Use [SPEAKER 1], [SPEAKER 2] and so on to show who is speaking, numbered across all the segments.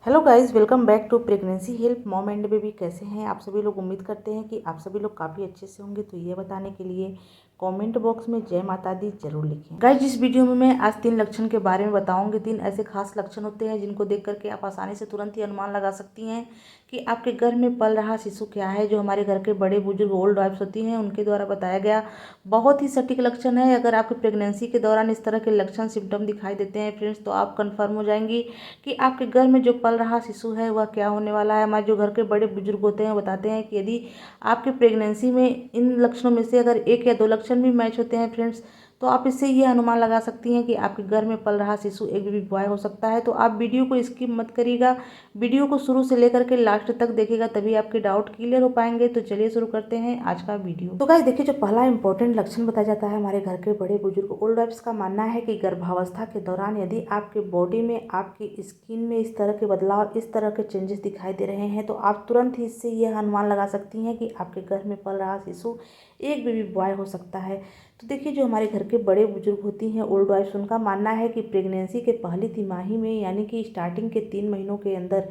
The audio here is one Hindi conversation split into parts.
[SPEAKER 1] Hello guys, welcome back to pregnancy help mom and baby. कैसे हैं आप सभी लोग? उम्मीद करते हैं कि आप सभी लोग काफ़ी अच्छे से होंगे। तो ये बताने के लिए कमेंट बॉक्स में जय माता दी जरूर लिखें। गाइस, इस वीडियो में मैं आज 3 लक्षण के बारे में बताऊंगी। 3 ऐसे खास लक्षण होते हैं जिनको देख करके आप आसानी से तुरंत ही अनुमान लगा सकती हैं कि आपके घर में पल रहा शिशु क्या है। जो हमारे घर के बड़े बुजुर्ग ओल्ड वाइफ्स होती हैं उनके द्वारा बताया गया बहुत ही सटीक लक्षण है। अगर आपकी प्रेगनेंसी के दौरान इस तरह के लक्षण सिम्टम दिखाई देते हैं फ्रेंड्स, तो आप कन्फर्म हो जाएंगी कि आपके घर में जो पल रहा शिशु है वह क्या होने वाला है। हमारे जो घर के बड़े बुजुर्ग होते हैं बताते हैं कि यदि आपकी प्रेगनेंसी में इन लक्षणों में से अगर 1 या 2 लक्षण भी मैच होते हैं फ्रेंड्स, तो आप इससे ये अनुमान लगा सकती हैं कि आपके घर में पल रहा शिशु एक बेबी बॉय हो सकता है। तो आप वीडियो को स्किप मत करिएगा, वीडियो को शुरू से लेकर के लास्ट तक देखिएगा, तभी आपके डाउट क्लियर हो पाएंगे। तो चलिए शुरू करते हैं आज का वीडियो। तो गाइस देखिए, जो पहला इंपॉर्टेंट लक्षण बताया जाता है हमारे घर के बड़े बुजुर्ग ओल्ड वाइफ्स का मानना है कि गर्भावस्था के दौरान यदि आपके बॉडी में, आपकी स्किन में इस तरह के बदलाव, इस तरह के चेंजेस दिखाई दे रहे हैं, तो आप तुरंत ही इससे यह अनुमान लगा सकती हैं कि आपके घर में पल रहा शिशु एक बेबी बॉय हो सकता है। तो देखिए, जो हमारे घर के बड़े बुजुर्ग होती हैं ओल्ड वाइफ्स, उनका मानना है कि प्रेगनेंसी के पहली तिमाही में यानी कि स्टार्टिंग के 3 महीनों के अंदर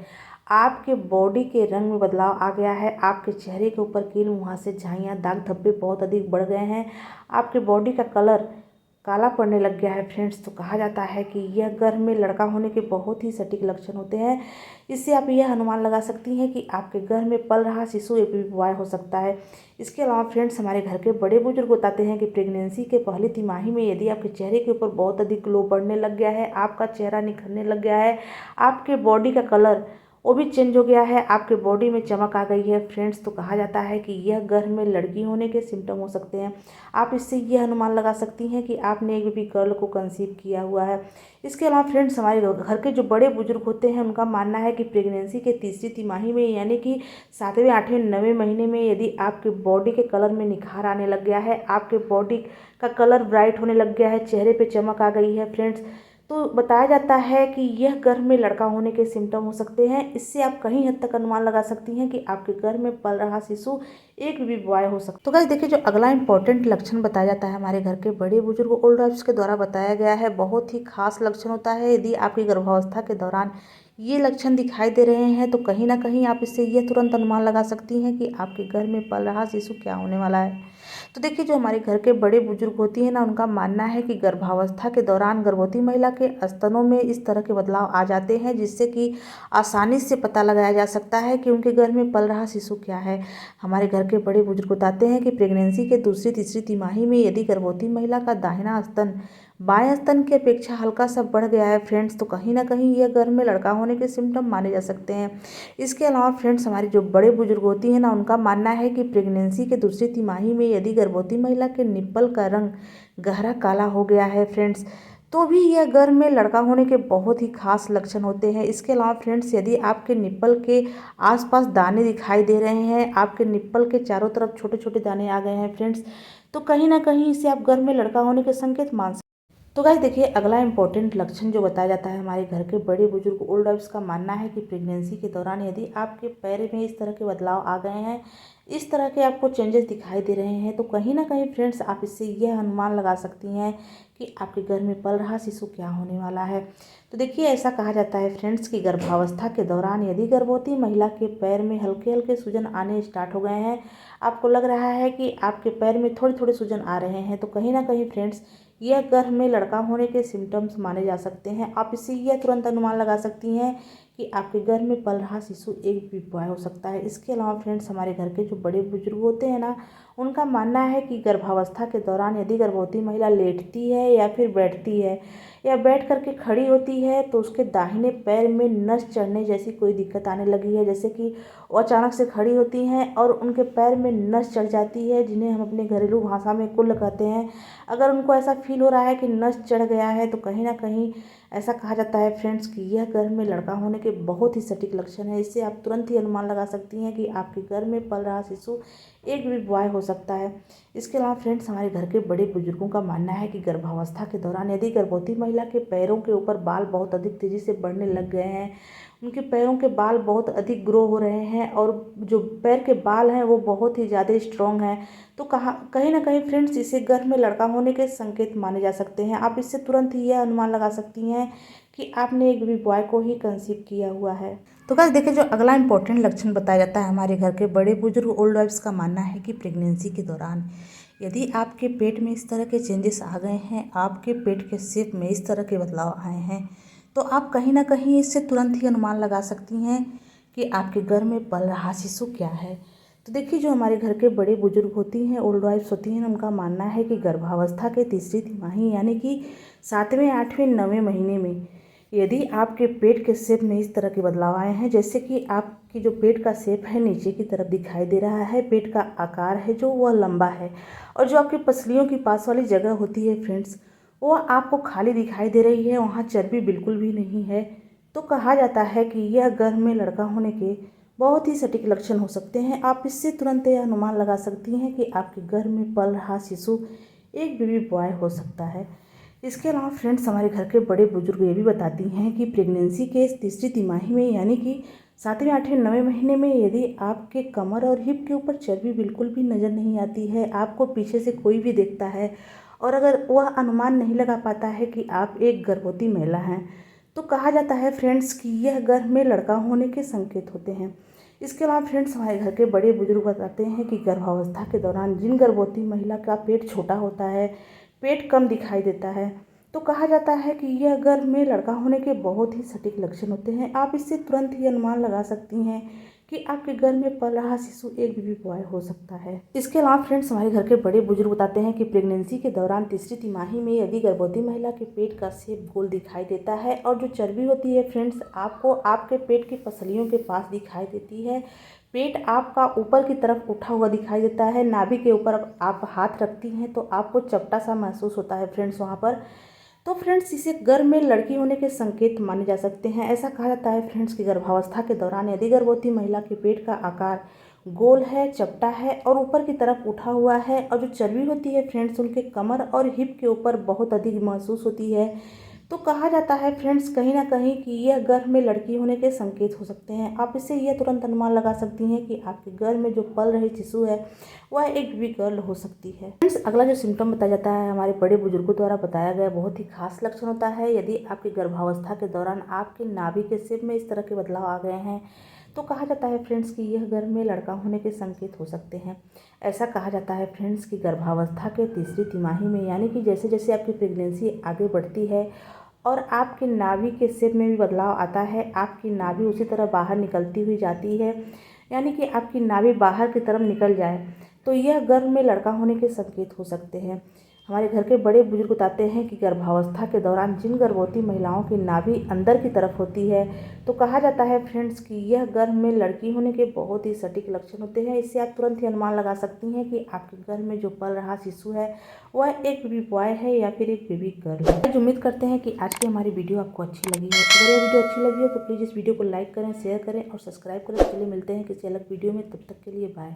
[SPEAKER 1] आपके बॉडी के रंग में बदलाव आ गया है। आपके चेहरे के ऊपर कील मुहासे, झाइयाँ, दाग धब्बे बहुत अधिक बढ़ गए हैं। आपके बॉडी का कलर काला पड़ने लग गया है फ्रेंड्स। तो कहा जाता है कि यह गर्भ में लड़का होने के बहुत ही सटीक लक्षण होते हैं। इससे आप यह अनुमान लगा सकती हैं कि आपके गर्भ में पल रहा शिशु एक बेबी बॉय हो सकता है। इसके अलावा फ्रेंड्स, हमारे घर के बड़े बुजुर्ग बताते हैं कि प्रेगनेंसी के पहली तिमाही में यदि आपके चेहरे के ऊपर बहुत अधिक ग्लो बढ़ने लग गया है, आपका चेहरा निखरने लग गया है, आपके बॉडी का कलर वो भी चेंज हो गया है, आपके बॉडी में चमक आ गई है फ्रेंड्स, तो कहा जाता है कि यह गर्भ में लड़की होने के सिम्टम हो सकते हैं। आप इससे यह अनुमान लगा सकती हैं कि आपने एक बेबी गर्ल को कंसीव किया हुआ है। इसके अलावा फ्रेंड्स, हमारे घर के जो बड़े बुजुर्ग होते हैं उनका मानना है कि प्रेगनेंसी के तीसरी तिमाही में यानी कि 7वें, 8वें, 9वें महीने में यदि आपके बॉडी के कलर में निखार आने लग गया है, आपके बॉडी का कलर ब्राइट होने लग गया है, चेहरे पे चमक आ गई है फ्रेंड्स, तो बताया जाता है कि यह गर्भ में लड़का होने के सिम्टम हो सकते हैं। इससे आप कहीं हद तक अनुमान लगा सकती हैं कि आपके गर्भ में पल रहा शिशु एक बेबी बॉय हो सकता है। तो गाइस देखिए, जो अगला इंपॉर्टेंट लक्षण बताया जाता है हमारे घर के बड़े बुजुर्ग ओल्ड वाइफ्स के द्वारा बताया गया है, बहुत ही खास लक्षण होता है। यदि आपकी गर्भावस्था के दौरान ये लक्षण दिखाई दे रहे हैं, तो कहीं ना कहीं आप इससे यह तुरंत अनुमान लगा सकती हैं कि आपके घर में पल रहा शिशु क्या होने वाला है। तो देखिए, जो हमारे घर के बड़े बुजुर्ग होती है ना, उनका मानना है कि गर्भावस्था के दौरान गर्भवती महिला के स्तनों में इस तरह के बदलाव आ जाते हैं जिससे कि आसानी से पता लगाया जा सकता है कि उनके घर में पल रहा शिशु क्या है। हमारे घर के बड़े बुजुर्ग बताते हैं कि प्रेगनेंसी के दूसरी तीसरी तिमाही में यदि गर्भवती महिला का दाहिना स्तन बाएं स्तन की अपेक्षा हल्का सा बढ़ गया है फ्रेंड्स, तो कहीं ना कहीं यह गर्भ में लड़का होने के सिम्टम माने जा सकते हैं। इसके अलावा फ्रेंड्स, हमारी जो बड़े बुजुर्ग होती हैं ना, उनका मानना है कि प्रेगनेंसी के दूसरी तिमाही में यदि गर्भवती महिला के निप्पल का रंग गहरा काला हो गया है फ्रेंड्स, तो भी यह गर्भ में लड़का होने के बहुत ही खास लक्षण होते हैं। इसके अलावा फ्रेंड्स, यदि आपके निप्पल के आसपास दाने दिखाई दे रहे हैं, आपके निप्पल के चारों तरफ छोटे छोटे दाने आ गए हैं फ्रेंड्स, तो कहीं ना कहीं इसे आप गर्भ में लड़का होने के संकेत मान सकते हैं। तो गाइस देखिए, अगला इंपॉर्टेंट लक्षण जो बताया जाता है हमारे घर के बड़े बुजुर्ग ओल्ड वाइफ्स का मानना है कि प्रेगनेंसी के दौरान यदि आपके पैर में इस तरह के बदलाव आ गए हैं, इस तरह के आपको चेंजेस दिखाई दे रहे हैं, तो कहीं ना कहीं फ्रेंड्स आप इससे यह अनुमान लगा सकती हैं कि आपके घर में पल रहा शिशु क्या होने वाला है। तो देखिए, ऐसा कहा जाता है फ्रेंड्स कि गर्भावस्था के दौरान यदि गर्भवती महिला के पैर में हल्के हल्के सूजन आने स्टार्ट हो गए हैं, आपको लग रहा है कि आपके पैर में थोड़े थोड़े सूजन आ रहे हैं, तो कहीं ना कहीं फ्रेंड्स यह गर्भ में लड़का होने के सिम्टम्स माने जा सकते हैं। आप इससे यह तुरंत अनुमान लगा सकती हैं कि आपके गर्भ में पल रहा शिशु एक बेबी बॉय हो सकता है। इसके अलावा फ्रेंड्स, हमारे घर के जो बड़े बुजुर्ग होते हैं ना, उनका मानना है कि गर्भावस्था के दौरान यदि गर्भवती महिला लेटती है या फिर बैठती है या बैठ करके खड़ी होती है, तो उसके दाहिने पैर में नस चढ़ने जैसी कोई दिक्कत आने लगी है, जैसे कि वो अचानक से खड़ी होती हैं और उनके पैर में नस चढ़ जाती है, जिन्हें हम अपने घरेलू भाषा में कुल्ल कहते हैं। अगर उनको ऐसा फील हो रहा है कि नस चढ़ गया है, तो कहीं ना कहीं ऐसा कहा जाता है फ्रेंड्स कि यह गर्भ में लड़का होने के बहुत ही सटीक लक्षण है। इससे आप तुरंत ही अनुमान लगा सकती हैं कि आपके गर्भ में पल रहा शिशु एक बेबी बॉय हो सकता है। इसके अलावा फ्रेंड्स, हमारे घर के बड़े बुजुर्गों का मानना है कि गर्भावस्था के दौरान यदि गर्भवती महिला के पैरों के ऊपर बाल बहुत अधिक तेज़ी से बढ़ने लग गए हैं, उनके पैरों के बाल बहुत अधिक ग्रो हो रहे हैं और जो पैर के बाल हैं वो बहुत ही ज़्यादा स्ट्रॉन्ग हैं, तो कहीं ना कहीं फ्रेंड्स इसे गर्भ में लड़का होने के संकेत माने जा सकते हैं। आप इससे तुरंत ही यह अनुमान लगा सकती हैं कि आपने एक बेबी बॉय को ही कंसीव किया हुआ है। तो गाइस देखिए, जो अगला इंपॉर्टेंट लक्षण बताया जाता है हमारे घर के बड़े बुजुर्ग ओल्ड वाइफ्स का मानना है कि प्रेगनेंसी के दौरान यदि आपके पेट में इस तरह के चेंजेस आ गए हैं, आपके पेट के शेप में इस तरह के बदलाव आए हैं, तो आप कहीं ना कहीं इससे तुरंत ही अनुमान लगा सकती हैं कि आपके गर्भ में पल रहा शिशु क्या है। तो देखिए, जो हमारे घर के बड़े बुजुर्ग होती हैं, ओल्ड वाइफ्स होती हैं, उनका मानना है कि गर्भावस्था के तीसरी तिमाही यानी कि 7वें 8वें 9वें महीने में यदि आपके पेट के शेप में इस तरह के बदलाव आए हैं, जैसे कि आपकी जो पेट का शेप है नीचे की तरफ दिखाई दे रहा है, पेट का आकार है जो वह लंबा है, और जो आपकी पसलियों की पास वाली जगह होती है फ्रेंड्स, वो आपको खाली दिखाई दे रही है, वहाँ चर्बी बिल्कुल भी नहीं है, तो कहा जाता है कि यह गर्भ में लड़का होने के बहुत ही सटीक लक्षण हो सकते हैं। आप इससे तुरंत यह अनुमान लगा सकती हैं कि आपके गर्भ में पल रहा शिशु एक बेबी बॉय हो सकता है। इसके अलावा फ्रेंड्स, हमारे घर के बड़े बुजुर्ग ये भी बताती हैं कि प्रेगनेंसी के तीसरी तिमाही में यानी कि 7वें 8वें 9वें महीने में यदि आपके कमर और हिप के ऊपर चर्बी बिल्कुल भी नज़र नहीं आती है, आपको पीछे से कोई भी देखता है और अगर वह अनुमान नहीं लगा पाता है कि आप एक गर्भवती महिला हैं, तो कहा जाता है फ्रेंड्स कि यह गर्भ में लड़का होने के संकेत होते हैं। इसके अलावा फ्रेंड्स, हमारे घर के बड़े बुजुर्ग बताते हैं कि गर्भावस्था के दौरान जिन गर्भवती महिला का पेट छोटा होता है, पेट कम दिखाई देता है, तो कहा जाता है कि यह गर्भ में लड़का होने के बहुत ही सटीक लक्षण होते हैं। आप इससे तुरंत ही अनुमान लगा सकती हैं कि आपके गर्भ में पल रहा शिशु एक बेबी बॉय हो सकता है। इसके अलावा फ्रेंड्स, हमारे घर के बड़े बुजुर्ग बताते हैं कि प्रेगनेंसी के दौरान तीसरी तिमाही में यदि गर्भवती महिला के पेट का शेप गोल दिखाई देता है और जो चर्बी होती है फ्रेंड्स, आपको आपके पेट की पसलियों के पास दिखाई देती है, पेट आपका ऊपर की तरफ उठा हुआ दिखाई देता है, नाभि के ऊपर आप हाथ रखती हैं तो आपको चपटा सा महसूस होता है फ्रेंड्स वहाँ पर, तो फ्रेंड्स इसे गर्भ में लड़की होने के संकेत माने जा सकते हैं। ऐसा कहा जाता है फ्रेंड्स कि गर्भावस्था के दौरान यदि गर्भवती महिला के पेट का आकार गोल है, चपटा है और ऊपर की तरफ उठा हुआ है और जो चर्बी होती है फ्रेंड्स उनके कमर और हिप के ऊपर बहुत अधिक महसूस होती है, तो कहा जाता है फ्रेंड्स कहीं ना कहीं कि यह गर्भ में लड़की होने के संकेत हो सकते हैं। आप इससे यह तुरंत अनुमान लगा सकती हैं कि आपके गर्भ में जो पल रही शिशु है वह एक बेबी गर्ल हो सकती है। फ्रेंड्स, अगला जो सिम्टम बताया जाता है हमारे बड़े बुजुर्गों द्वारा बताया गया बहुत ही खास लक्षण होता है। यदि आपकी गर्भावस्था के दौरान आपके नाभि के शेप में इस तरह के बदलाव आ गए हैं, तो कहा जाता है फ्रेंड्स कि यह गर्भ में लड़का होने के संकेत हो सकते हैं। ऐसा कहा जाता है फ्रेंड्स कि गर्भावस्था के तीसरी तिमाही में यानी कि जैसे जैसे आपकी प्रेगनेंसी आगे बढ़ती है और आपके नाभि के शेप में भी बदलाव आता है, आपकी नाभि उसी तरह बाहर निकलती हुई जाती है, यानी कि आपकी नाभि बाहर की तरफ निकल जाए, तो यह गर्भ में लड़का होने के संकेत हो सकते हैं। हमारे घर के बड़े बुजुर्ग बताते हैं कि गर्भावस्था के दौरान जिन गर्भवती महिलाओं की नाभि अंदर की तरफ होती है, तो कहा जाता है फ्रेंड्स कि यह गर्भ में लड़की होने के बहुत ही सटीक लक्षण होते हैं। इससे आप तुरंत ही अनुमान लगा सकती हैं कि आपके गर्भ में जो पल रहा शिशु है वह एक बेबी बॉय है या फिर एक बेबी गर्ल है। आज उम्मीद करते हैं कि आज की हमारी वीडियो आपको अच्छी लगी है। अगर यह वीडियो अच्छी लगी हो तो प्लीज़ इस वीडियो को लाइक करें, शेयर करें और सब्सक्राइब करें। चलिए मिलते हैं किसी अलग वीडियो में, तब तक के लिए बाय।